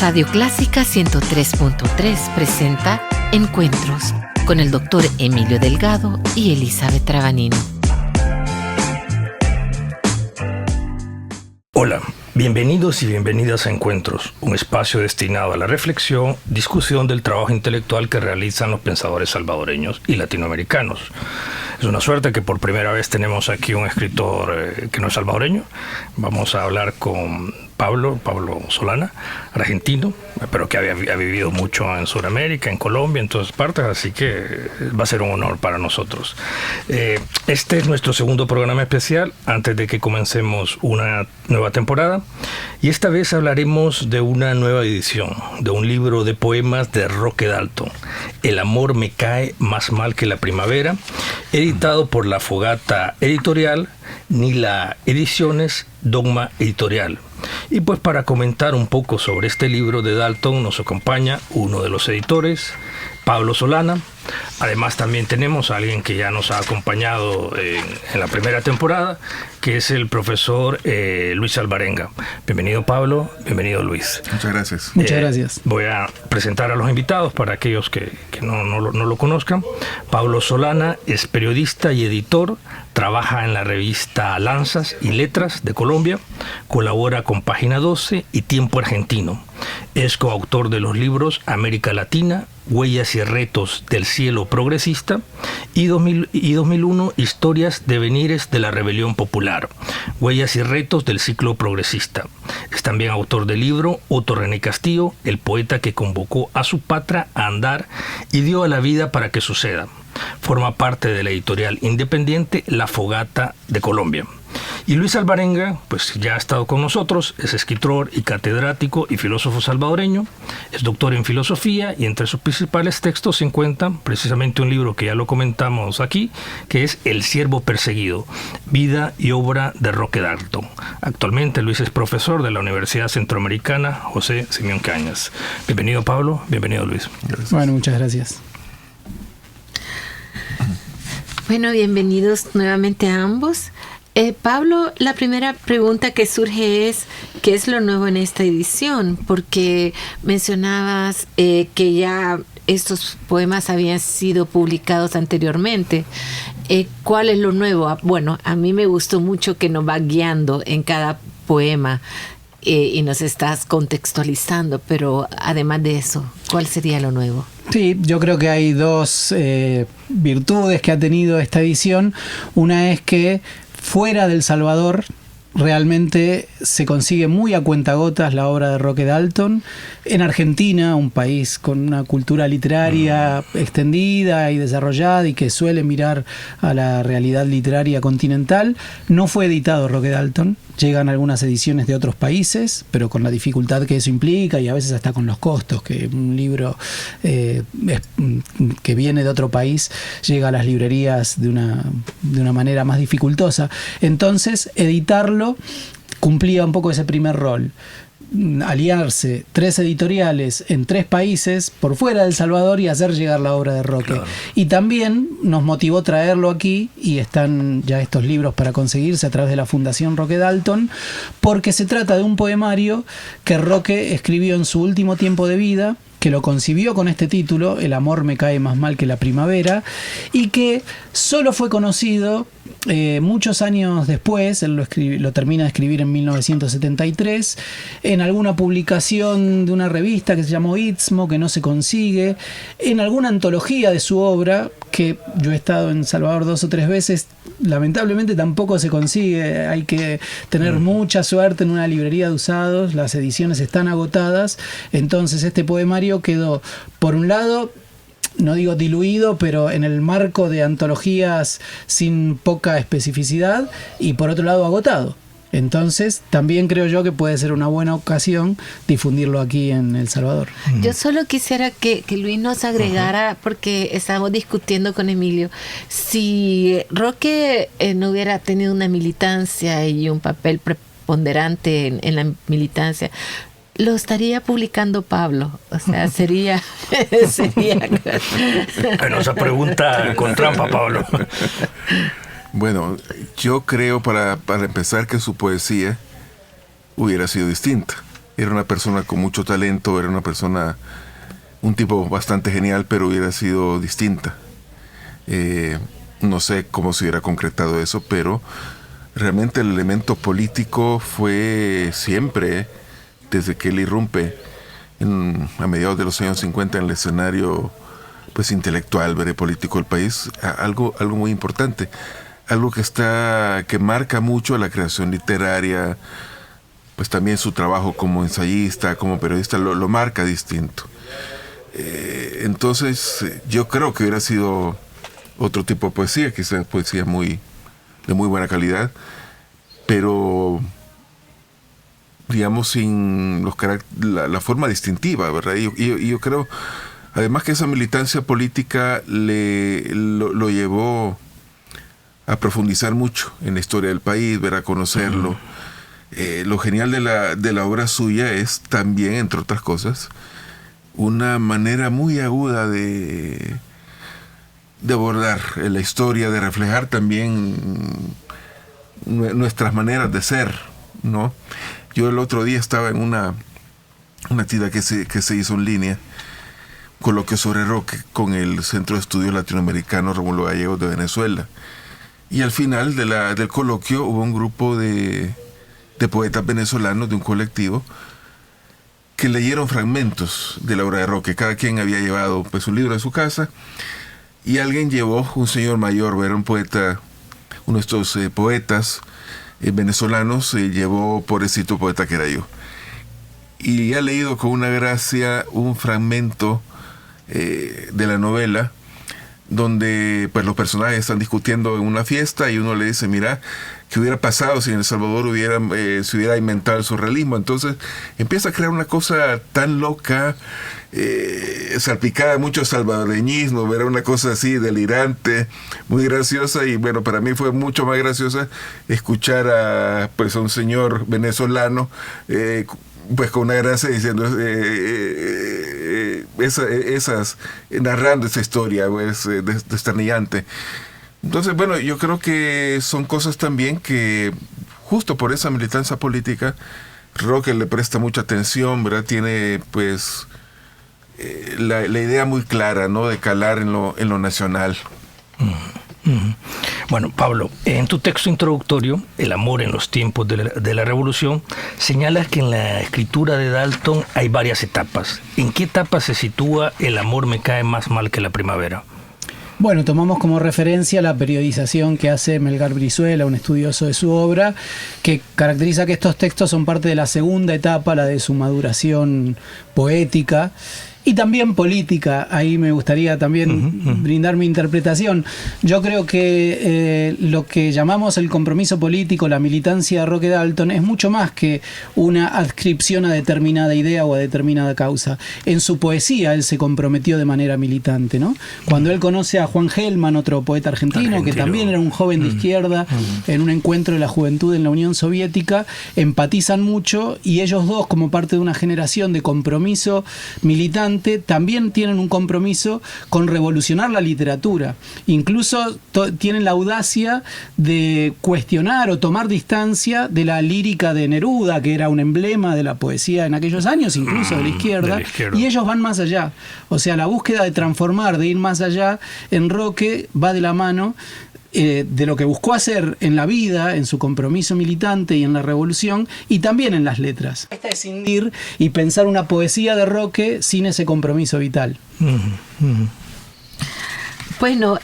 Radio Clásica 103.3 presenta Encuentros con el doctor Emilio Delgado y Elizabeth Trabanino. Hola, bienvenidos y bienvenidas a Encuentros, un espacio destinado a la reflexión, discusión del trabajo intelectual que realizan los pensadores salvadoreños y latinoamericanos. Es una suerte que por primera vez tenemos aquí un escritor que no es salvadoreño. Vamos a hablar con Pablo Solana, argentino, pero que ha vivido mucho en Sudamérica, en Colombia, en todas partes, así que va a ser un honor para nosotros. Este es nuestro segundo programa especial antes de que comencemos una nueva temporada, y esta vez hablaremos de una nueva edición, de un libro de poemas de Roque Dalton, El amor me cae más mal que la primavera, editado por La Fogata Editorial, Nila Ediciones, Dogma Editorial. Y pues para comentar un poco sobre este libro de Dalton nos acompaña uno de los editores, Pablo Solana. Además también tenemos a alguien que ya nos ha acompañado en la primera temporada, que es el profesor Luis Alvarenga. Bienvenido Pablo, bienvenido Luis. Muchas gracias. Muchas gracias. Voy a presentar a los invitados para aquellos que no lo conozcan. Pablo Solana es periodista y editor, trabaja en la revista Lanzas y Letras de Colombia, colabora con Página 12 y Tiempo Argentino. Es coautor de los libros América Latina, Huellas y Retos del Cielo Progresista y 2001 Historias, Devenires de la Rebelión Popular, Huellas y Retos del Ciclo Progresista. Es también autor del libro Otto René Castillo, el poeta que convocó a su patria a andar y dio a la vida para que suceda. Forma parte de la editorial independiente La Fogata de Colombia. Y Luis Alvarenga, pues ya ha estado con nosotros, es escritor y catedrático y filósofo salvadoreño, es doctor en filosofía y entre sus principales textos se encuentra precisamente un libro que ya lo comentamos aquí, que es El Siervo Perseguido, vida y obra de Roque Dalton. Actualmente Luis es profesor de la Universidad Centroamericana José Simeón Cañas. Bienvenido Pablo, bienvenido Luis. Gracias. Bueno, muchas gracias. Bueno, bienvenidos nuevamente a ambos. Pablo, la primera pregunta que surge es, ¿qué es lo nuevo en esta edición? Porque mencionabas que ya estos poemas habían sido publicados anteriormente. ¿Cuál es lo nuevo? Bueno, a mí me gustó mucho que nos va guiando en cada poema y nos estás contextualizando, pero además de eso, ¿cuál sería lo nuevo? Sí, yo creo que hay dos virtudes que ha tenido esta edición. Una es que fuera del Salvador realmente se consigue muy a cuentagotas la obra de Roque Dalton. En Argentina, un país con una cultura literaria extendida y desarrollada y que suele mirar a la realidad literaria continental, no fue editado Roque Dalton. Llegan algunas ediciones de otros países, pero con la dificultad que eso implica y a veces hasta con los costos, que un libro que viene de otro país llega a las librerías de una manera más dificultosa. Entonces, editarlo cumplía un poco ese primer rol. Aliarse 3 editoriales en 3 países por fuera del Salvador y hacer llegar la obra de Roque. Claro. Y también nos motivó traerlo aquí, y están ya estos libros para conseguirse a través de la Fundación Roque Dalton, porque se trata de un poemario que Roque escribió en su último tiempo de vida, que lo concibió con este título, El amor me cae más mal que la primavera, y que solo fue conocido muchos años después. Él lo termina de escribir en 1973, en alguna publicación de una revista que se llamó Istmo, que no se consigue, en alguna antología de su obra, que yo he estado en Salvador 2 o 3 veces, lamentablemente tampoco se consigue. Hay que tener mucha suerte en una librería de usados, las ediciones están agotadas. Entonces este poemario quedó, por un lado, no digo diluido, pero en el marco de antologías sin poca especificidad, y por otro lado agotado. Entonces también creo yo que puede ser una buena ocasión difundirlo aquí en El Salvador. Yo solo quisiera que Luis nos agregara, porque estábamos discutiendo con Emilio, si Roque no hubiera tenido una militancia y un papel preponderante en la militancia, lo estaría publicando Pablo. O sea, sería Bueno, esa pregunta con trampa, Pablo. Bueno, yo creo para empezar que su poesía hubiera sido distinta. era una persona con mucho talento, era un tipo bastante genial, pero hubiera sido distinta. No sé cómo se hubiera concretado eso, pero realmente el elemento político fue siempre, desde que él irrumpe a mediados de los años 50 en el escenario pues intelectual, político del país, algo muy importante, algo que marca mucho la creación literaria, pues también su trabajo como ensayista, como periodista, lo marca distinto. Entonces yo creo que hubiera sido otro tipo de poesía, quizás poesía de muy buena calidad, pero digamos sin la forma distintiva, ¿verdad? Y yo creo, además, que esa militancia política lo llevó a profundizar mucho en la historia del país, a conocerlo. Lo genial de la obra suya es también, entre otras cosas, una manera muy aguda de abordar la historia, de reflejar también nuestras maneras de ser, ¿no? Yo el otro día estaba en una actividad que se hizo en línea, coloquio sobre Roque con el Centro de Estudios Latinoamericanos Rómulo Gallegos de Venezuela. Y al final del coloquio hubo un grupo de poetas venezolanos de un colectivo que leyeron fragmentos de la obra de Roque. Cada quien había llevado pues un libro de su casa y alguien llevó, un señor mayor, era un poeta, uno de estos poetas venezolanos, llevó Pobrecito poeta que era yo. Y ha leído con una gracia un fragmento de la novela donde pues los personajes están discutiendo en una fiesta y uno le dice, mira, ¿qué hubiera pasado si en El Salvador se hubiera inventado el surrealismo? Entonces empieza a crear una cosa tan loca, salpicada de mucho salvadoreñismo, era una cosa así delirante, muy graciosa. Y bueno, para mí fue mucho más graciosa escuchar a un señor venezolano pues con una gracia diciendo narrando esa historia pues, desternillante. Entonces, bueno, yo creo que son cosas también que justo por esa militancia política Roque le presta mucha atención, ¿verdad? Tiene pues la idea muy clara, ¿no?, de calar en lo nacional. Bueno, Pablo, en tu texto introductorio, El amor en los tiempos de la revolución, señalas que en la escritura de Dalton hay varias etapas. ¿En qué etapa se sitúa El amor me cae más mal que la primavera? Bueno, tomamos como referencia la periodización que hace Melgar Brizuela, un estudioso de su obra, que caracteriza que estos textos son parte de la segunda etapa, la de su maduración poética y también política. Ahí me gustaría también brindar mi interpretación. Yo creo que lo que llamamos el compromiso político, la militancia de Roque Dalton, es mucho más que una adscripción a determinada idea o a determinada causa. En su poesía él se comprometió de manera militante, ¿no? Cuando él conoce a Juan Gelman, otro poeta argentino, que también era un joven de izquierda, en un encuentro de la juventud en la Unión Soviética, empatizan mucho y ellos dos, como parte de una generación de compromiso militante, también tienen un compromiso con revolucionar la literatura. Incluso tienen la audacia de cuestionar o tomar distancia de la lírica de Neruda, que era un emblema de la poesía en aquellos años, incluso de la izquierda. Y ellos van más allá. O sea, la búsqueda de transformar, de ir más allá, en Roque va de la mano de lo que buscó hacer en la vida, en su compromiso militante y en la revolución, y también en las letras. Esta es escindir y pensar una poesía de Roque sin ese compromiso vital. Bueno,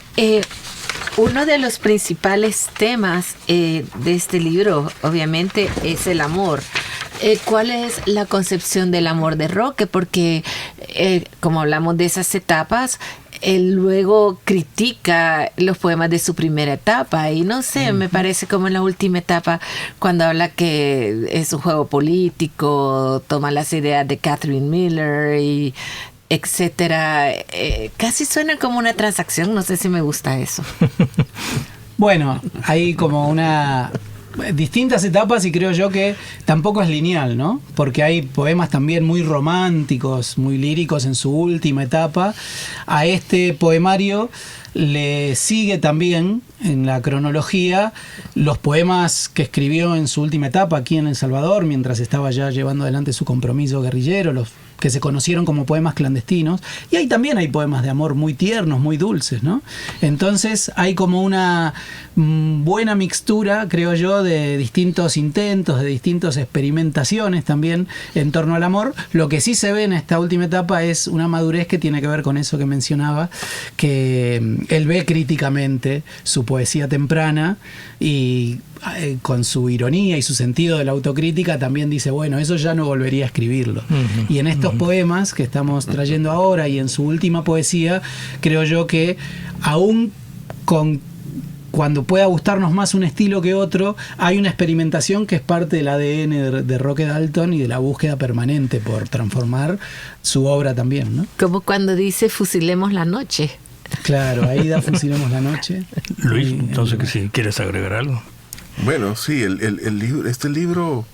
uno de los principales temas de este libro, obviamente, es el amor. ¿Cuál es la concepción del amor de Roque? Porque, como hablamos de esas etapas, él luego critica los poemas de su primera etapa y no sé, me parece como en la última etapa cuando habla que es un juego político, toma las ideas de Catherine Miller y etcétera, casi suena como una transacción, no sé si me gusta eso. Bueno, hay como distintas etapas y creo yo que tampoco es lineal, ¿no? Porque hay poemas también muy románticos, muy líricos en su última etapa. A este poemario le sigue también en la cronología los poemas que escribió en su última etapa aquí en El Salvador, mientras estaba ya llevando adelante su compromiso guerrillero, los que se conocieron como poemas clandestinos, y ahí también hay poemas de amor muy tiernos, muy dulces, ¿no? Entonces hay como una buena mixtura, creo yo, de distintos intentos, de distintas experimentaciones también en torno al amor. Lo que sí se ve en esta última etapa es una madurez que tiene que ver con eso que mencionaba, que él ve críticamente su poesía temprana y con su ironía y su sentido de la autocrítica también dice, bueno, eso ya no volvería a escribirlo. Y en estos poemas que estamos trayendo ahora y en su última poesía, creo yo que aún cuando pueda gustarnos más un estilo que otro, hay una experimentación que es parte del ADN de Roque Dalton y de la búsqueda permanente por transformar su obra también, ¿no? Como cuando dice fusilemos la noche. Claro, ahí fusilemos la noche. Luis, entonces que si quieres agregar algo. Bueno, sí, este libro,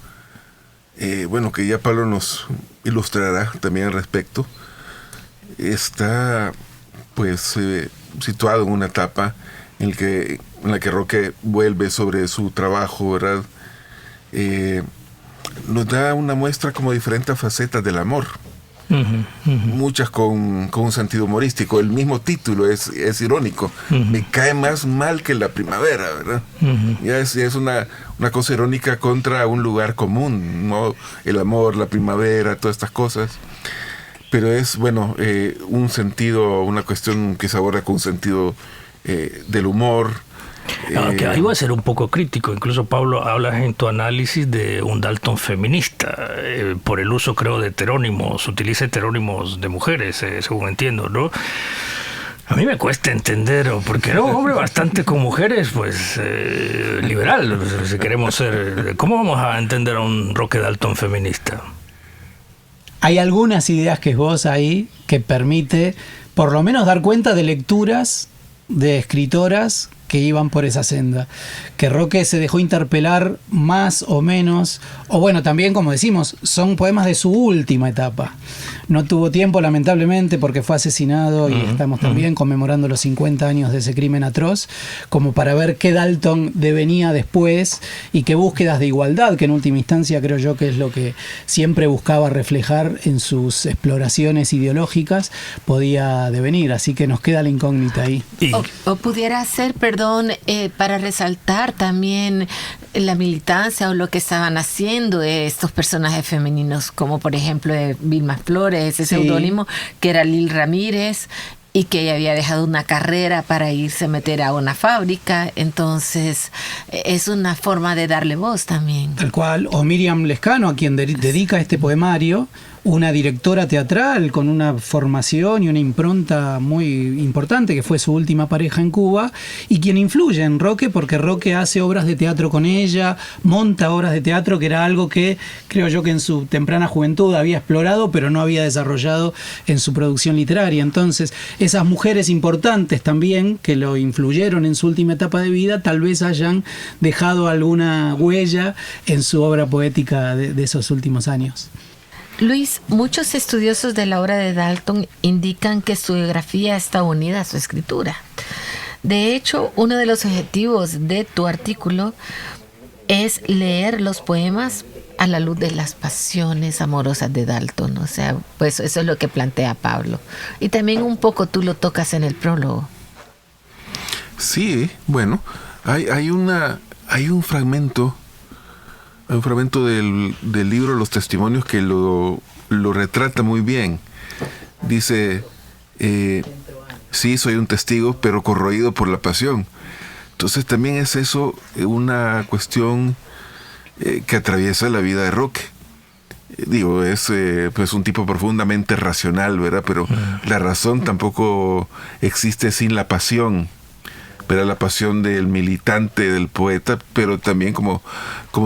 bueno, que ya Pablo nos ilustrará también al respecto, está pues situado en una etapa en la que Roque vuelve sobre su trabajo, ¿verdad? Nos da una muestra como diferentes facetas del amor. Muchas con un sentido humorístico. El mismo título es irónico. Me cae más mal que la primavera, ¿verdad? Ya es una cosa irónica contra un lugar común, ¿no? El amor, la primavera, todas estas cosas. Pero es, bueno, un sentido, una cuestión que se aborda con un sentido del humor. Que ahí voy a ser un poco crítico. Incluso, Pablo, hablas en tu análisis de un Dalton feminista, por el uso, creo, de heterónimos. Utiliza heterónimos de mujeres, según entiendo, ¿no? A mí me cuesta entender, porque era un hombre bastante con mujeres, pues, liberal, si queremos ser. ¿Cómo vamos a entender a un Roque Dalton feminista? Hay algunas ideas que esboza ahí que permite, por lo menos, dar cuenta de lecturas de escritoras que iban por esa senda, que Roque se dejó interpelar más o menos, o bueno, también, como decimos, son poemas de su última etapa. No tuvo tiempo, lamentablemente, porque fue asesinado y estamos también conmemorando los 50 años de ese crimen atroz, como para ver qué Dalton devenía después y qué búsquedas de igualdad, que en última instancia creo yo que es lo que siempre buscaba reflejar en sus exploraciones ideológicas, podía devenir. Así que nos queda la incógnita ahí. O pudiera ser, perdón, para resaltar también la militancia o lo que estaban haciendo estos personajes femeninos, como por ejemplo Vilma Flores, ese seudónimo que era Lil Ramírez, y que ella había dejado una carrera para irse a meter a una fábrica. Entonces es una forma de darle voz también. Tal cual. O Miriam Lescano, a quien dedica este poemario, una directora teatral con una formación y una impronta muy importante, que fue su última pareja en Cuba, y quien influye en Roque, porque Roque hace obras de teatro con ella, monta obras de teatro, que era algo que creo yo que en su temprana juventud había explorado, pero no había desarrollado en su producción literaria. Entonces, esas mujeres importantes también, que lo influyeron en su última etapa de vida, tal vez hayan dejado alguna huella en su obra poética de esos últimos años. Luis, muchos estudiosos de la obra de Dalton indican que su biografía está unida a su escritura. De hecho, uno de los objetivos de tu artículo es leer los poemas a la luz de las pasiones amorosas de Dalton. O sea, pues eso es lo que plantea Pablo. Y también un poco tú lo tocas en el prólogo. Sí, bueno, hay un fragmento del libro Los Testimonios que lo retrata muy bien. Dice, sí, soy un testigo, pero corroído por la pasión. Entonces también es eso una cuestión que atraviesa la vida de Roque. Digo, es pues un tipo profundamente racional, ¿verdad? Pero la razón tampoco existe sin la pasión. Pero la pasión del militante, del poeta, pero también como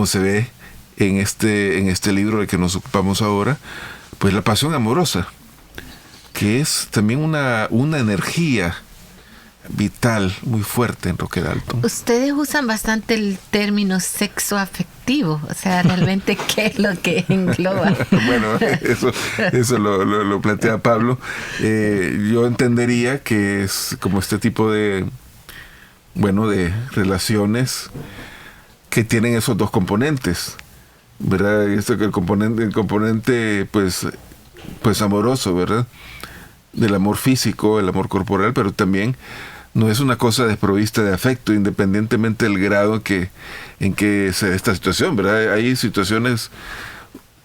se ve en este libro del que nos ocupamos ahora, pues la pasión amorosa, que es también una energía vital, muy fuerte en Roque Dalton. Ustedes usan bastante el término sexo afectivo, o sea, realmente qué es lo que engloba. Bueno, eso lo plantea Pablo. Yo entendería que es como este tipo de relaciones que tienen esos dos componentes, ¿verdad? Esto que el componente pues amoroso, ¿verdad? Del amor físico, el amor corporal, pero también no es una cosa desprovista de afecto, independientemente del grado en que se dé esta situación, ¿verdad? Hay situaciones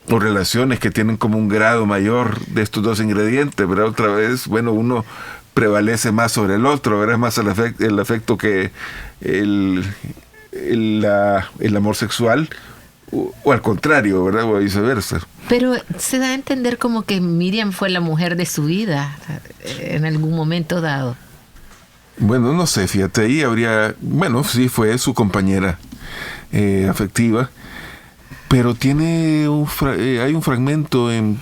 o relaciones que tienen como un grado mayor de estos dos ingredientes, ¿verdad? Otra vez, uno prevalece más sobre el otro, ¿verdad? Es más el afecto que el amor sexual, o al contrario, ¿verdad? O viceversa. Pero se da a entender como que Miriam fue la mujer de su vida en algún momento dado. Bueno, no sé, fíjate, ahí habría, sí fue su compañera afectiva, pero hay un fragmento en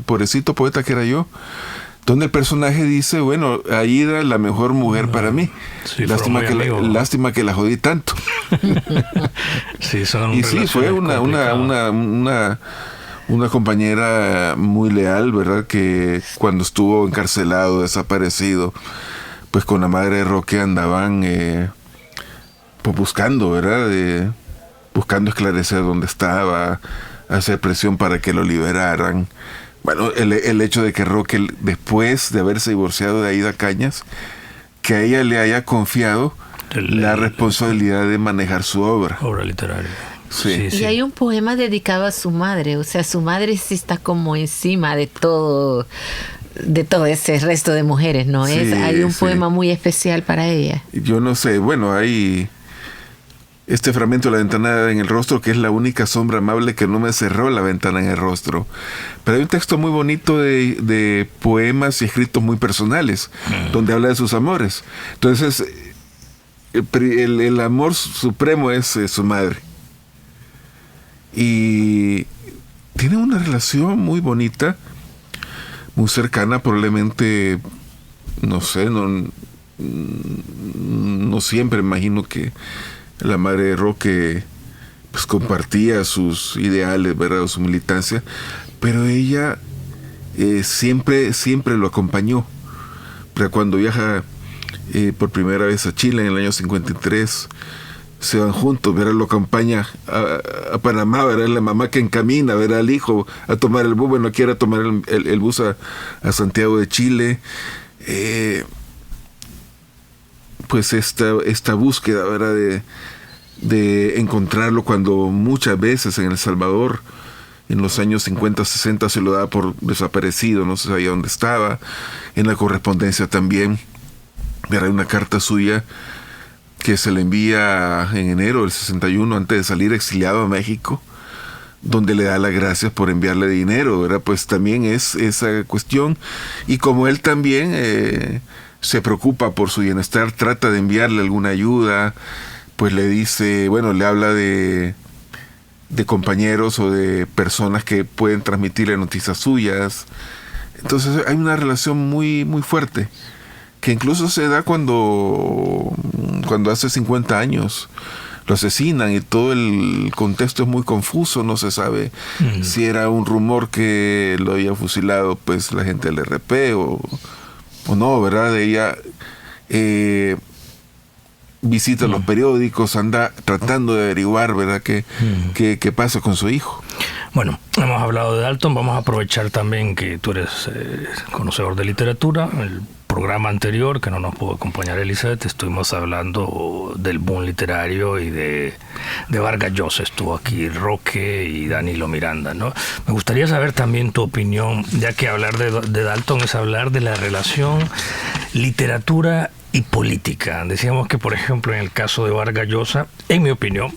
Pobrecito poeta que era yo, donde el personaje dice, Aida la mejor mujer para mí. Sí, lástima que la jodí tanto. Sí, y sí, fue una compañera muy leal, ¿verdad? Que cuando estuvo encarcelado, desaparecido, pues con la madre de Roque andaban pues buscando, ¿verdad? Buscando esclarecer dónde estaba, hacer presión para que lo liberaran. Bueno, el hecho de que Roque, después de haberse divorciado de Aida Cañas, que a ella le haya confiado la responsabilidad de manejar su obra. Obra literaria. Sí. Y hay un poema dedicado a su madre, o sea, su madre sí está como encima de todo ese resto de mujeres, ¿no? Sí, hay un poema muy especial para ella. Yo no sé, hay este fragmento de La ventana en el rostro, que es la única sombra amable que no me cerró la ventana en el rostro. Pero hay un texto muy bonito de poemas y escritos muy personales, donde habla de sus amores. Entonces, el amor supremo es su madre. Y tiene una relación muy bonita, muy cercana, probablemente, no sé, no siempre imagino que la madre de Roque pues compartía sus ideales, ¿verdad? Su militancia, pero ella siempre lo acompañó. Pero cuando viaja por primera vez a Chile en el año 53, se van juntos, ¿verdad? Lo acompaña a Panamá, ¿verdad? La mamá que encamina, ¿verdad? Al hijo a tomar el bus, quiere tomar el bus a Santiago de Chile. Pues esta búsqueda, ¿verdad? De encontrarlo, cuando muchas veces en El Salvador, en los años 50, 60, se lo daba por desaparecido, no se sabía dónde estaba. En la correspondencia también, ¿verdad? Una carta suya que se le envía en enero del 61, antes de salir exiliado a México, donde le da las gracias por enviarle dinero, ¿verdad? Pues también es esa cuestión. Y como él también se preocupa por su bienestar, trata de enviarle alguna ayuda, pues le dice, le habla de compañeros o de personas que pueden transmitirle noticias suyas. Entonces hay una relación muy, muy fuerte, que incluso se da cuando hace 50 años lo asesinan y todo el contexto es muy confuso, no se sabe si era un rumor que lo había fusilado pues la gente del RP o no, ¿verdad? Ella visita los periódicos, anda tratando de averiguar, ¿verdad? ¿Qué pasa con su hijo? Bueno, hemos hablado de Dalton, vamos a aprovechar también que tú eres conocedor de literatura. El programa anterior, que no nos pudo acompañar Elizabeth, estuvimos hablando del boom literario y de Vargas Llosa. Estuvo aquí Roque y Danilo Miranda, ¿no? Me gustaría saber también tu opinión, ya que hablar de Dalton es hablar de la relación literatura y política. Decíamos que, por ejemplo, en el caso de Vargas Llosa, en mi opinión,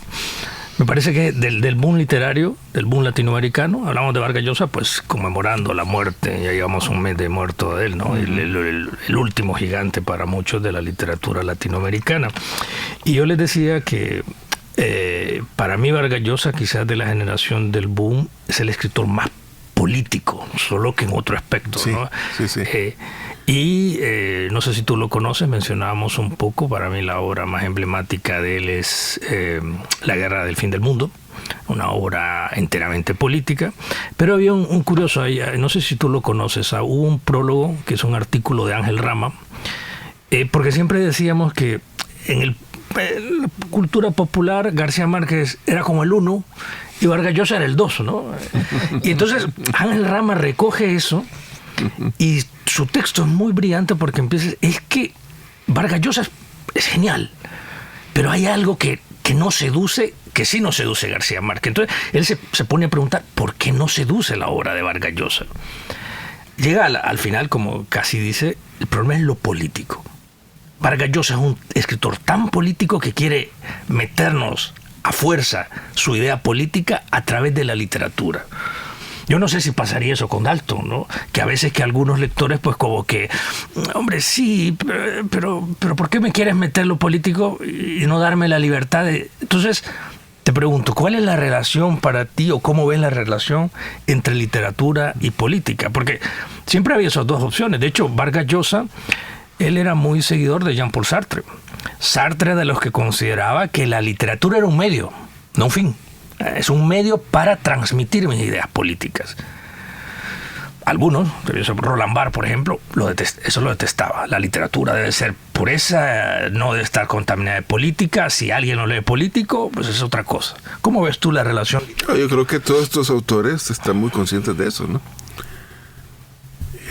me parece que del boom literario, del boom latinoamericano, hablamos de Vargas Llosa, pues conmemorando la muerte, ya llevamos un mes de muerto de él, ¿no? El último gigante para muchos de la literatura latinoamericana. Y yo les decía que para mí Vargas Llosa, quizás de la generación del boom, es el escritor más político, solo que en otro aspecto, sí, ¿no? Sí. Y no sé si tú lo conoces, mencionábamos un poco, para mí la obra más emblemática de él es La Guerra del Fin del Mundo, una obra enteramente política, pero había un curioso ahí, no sé si tú lo conoces, hubo un prólogo que es un artículo de Ángel Rama, porque siempre decíamos que en la cultura popular García Márquez era como el 1 y Vargas Llosa era el 2, ¿no? Y entonces Ángel Rama recoge eso y su texto es muy brillante porque empieza, es que Vargas Llosa es genial, pero hay algo que no seduce, que sí no seduce García Márquez. Entonces él se pone a preguntar ¿por qué no seduce la obra de Vargas Llosa? Llega al final, como casi dice, el problema es lo político. Vargas Llosa es un escritor tan político que quiere meternos a fuerza su idea política a través de la literatura. Yo no sé si pasaría eso con Dalton, ¿no? Que a veces que algunos lectores pues como que, hombre, sí, pero ¿por qué me quieres meter lo político y no darme la libertad de...? Entonces, te pregunto, ¿cuál es la relación para ti o cómo ves la relación entre literatura y política? Porque siempre había esas dos opciones. De hecho, Vargas Llosa, él era muy seguidor de Jean-Paul Sartre. Sartre de los que consideraba que la literatura era un medio, no un fin. Es un medio para transmitir mis ideas políticas. Algunos, Roland Barthes, por ejemplo, eso lo detestaba. La literatura debe ser pureza, no debe estar contaminada de política. Si alguien no lee político, pues es otra cosa. ¿Cómo ves tú la relación? Yo creo que todos estos autores están muy conscientes de eso, ¿no?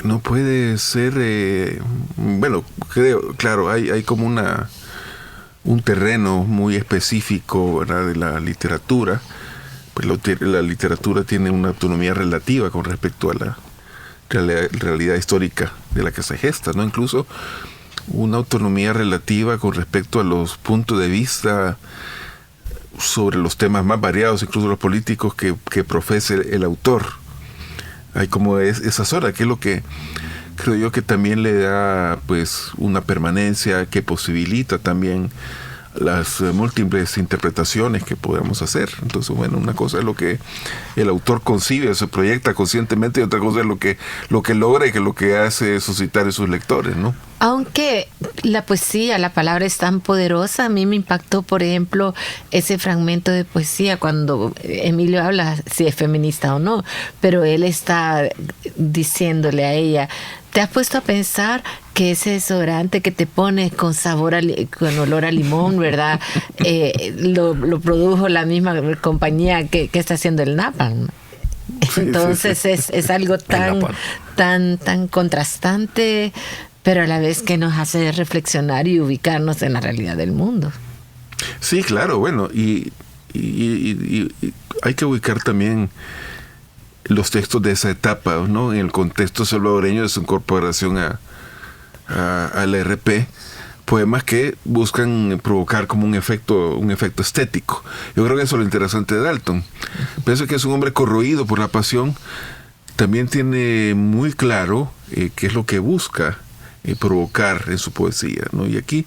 No puede ser... bueno, creo, claro, hay como un terreno muy específico, ¿verdad?, de la literatura. Pues la literatura tiene una autonomía relativa con respecto a la realidad histórica de la que se gesta, ¿no? Incluso una autonomía relativa con respecto a los puntos de vista sobre los temas más variados, incluso los políticos que profese el autor. Hay como esa zona, que es lo que creo yo que también le da pues una permanencia, que posibilita también las múltiples interpretaciones que podamos hacer. Entonces, bueno, una cosa es lo que el autor concibe, se proyecta conscientemente, y otra cosa es lo que logra y que lo que hace es suscitar en sus lectores, ¿no? Aunque la poesía, la palabra es tan poderosa, a mí me impactó, por ejemplo, ese fragmento de poesía cuando Emilio habla, si es feminista o no, pero él está diciéndole a ella, ¿te has puesto a pensar que ese desodorante que te pones con sabor, con olor a limón, ¿verdad? Lo produjo la misma compañía que está haciendo el napalm. Entonces sí. Es algo tan contrastante, pero a la vez que nos hace reflexionar y ubicarnos en la realidad del mundo. Sí, claro, bueno, y hay que ubicar también los textos de esa etapa, ¿no? En el contexto salvadoreño de su incorporación al RP, poemas que buscan provocar como un efecto estético. Yo creo que eso es lo interesante de Dalton. Pienso que es un hombre corroído por la pasión, también tiene muy claro qué es lo que busca provocar en su poesía, ¿no? Y aquí,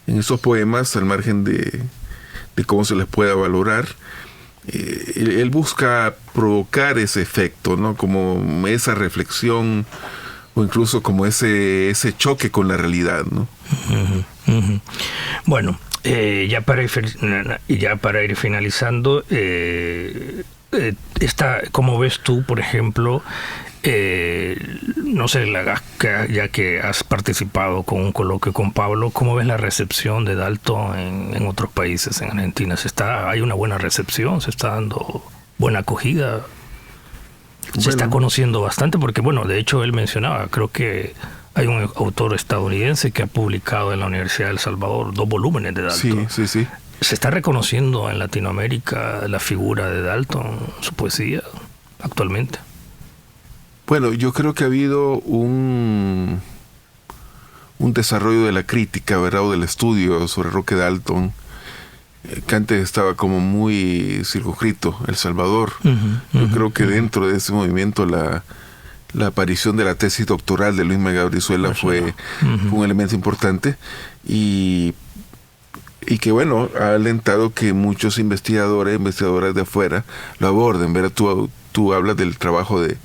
en esos poemas, al margen de cómo se les pueda valorar, él busca provocar ese efecto, ¿no? Como esa reflexión o incluso como ese choque con la realidad, ¿no? Uh-huh, uh-huh. Bueno, ya para ir finalizando, ¿cómo ves tú, por ejemplo, no sé, ya que has participado con un coloquio con Pablo, ¿cómo ves la recepción de Dalton en otros países, en Argentina? ¿Hay una buena recepción? ¿Se está dando buena acogida? Se está conociendo bastante, porque bueno, de hecho él mencionaba, creo que hay un autor estadounidense que ha publicado en la Universidad de El Salvador 2 volúmenes de Dalton. Sí. ¿Se está reconociendo en Latinoamérica la figura de Dalton, su poesía, actualmente? Bueno, yo creo que ha habido un desarrollo de la crítica, ¿verdad?, o del estudio sobre Roque Dalton, que antes estaba como muy circunscrito, El Salvador. Yo creo que dentro de ese movimiento la aparición de la tesis doctoral de Luis Maga Brizuela fue un elemento importante y que bueno, ha alentado que muchos investigadoras de afuera lo aborden, ¿verdad? Tú hablas del trabajo de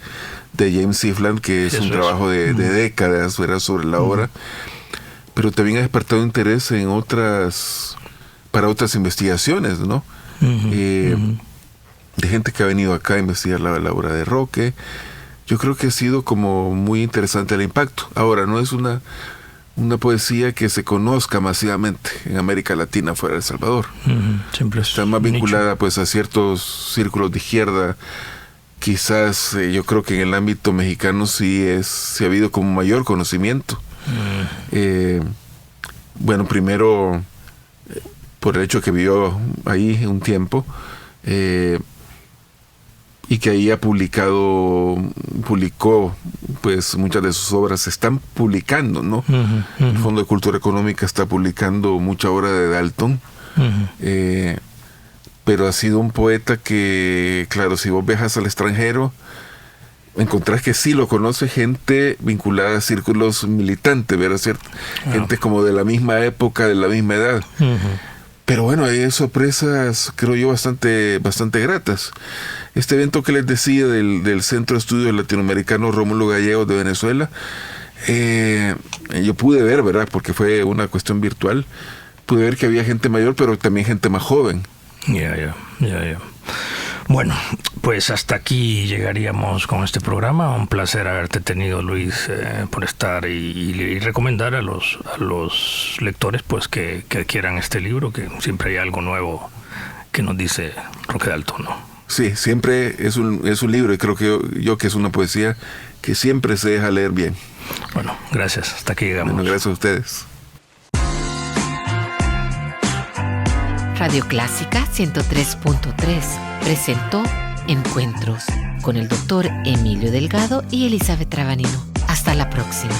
de James Sifland, que es un trabajo de décadas, ¿verdad?, sobre la obra, pero también ha despertado interés en para otras investigaciones, ¿no? De gente que ha venido acá a investigar la obra de Roque. Yo creo que ha sido como muy interesante el impacto. Ahora, no es una poesía que se conozca masivamente en América Latina fuera de El Salvador. Siempre está más vinculada pues a ciertos círculos de izquierda. Quizás yo creo que en el ámbito mexicano sí ha habido como mayor conocimiento. Bueno, primero por el hecho que vivió ahí un tiempo, y que ahí publicó pues muchas de sus obras, se están publicando, ¿no? El Fondo de Cultura Económica está publicando mucha obra de Dalton, pero ha sido un poeta que, claro, si vos viajas al extranjero, encontrás que sí lo conoce gente vinculada a círculos militantes, ¿verdad? Gente como de la misma época, de la misma edad. Pero bueno, hay sorpresas, creo yo, bastante gratas. Este evento que les decía del Centro de Estudios Latinoamericanos Rómulo Gallegos de Venezuela, yo pude ver, ¿verdad?, porque fue una cuestión virtual, pude ver que había gente mayor, pero también gente más joven. Ya. Bueno, pues hasta aquí llegaríamos con este programa. Un placer haberte tenido, Luis, por estar y recomendar a los lectores pues que adquieran este libro, que siempre hay algo nuevo que nos dice Roque Dalton, ¿no? Sí, siempre es un libro, y creo que yo que es una poesía que siempre se deja leer bien. Bueno, gracias. Hasta aquí llegamos. Bueno, gracias a ustedes. Radio Clásica 103.3 presentó Encuentros con el doctor Emilio Delgado y Elizabeth Trabanino. Hasta la próxima.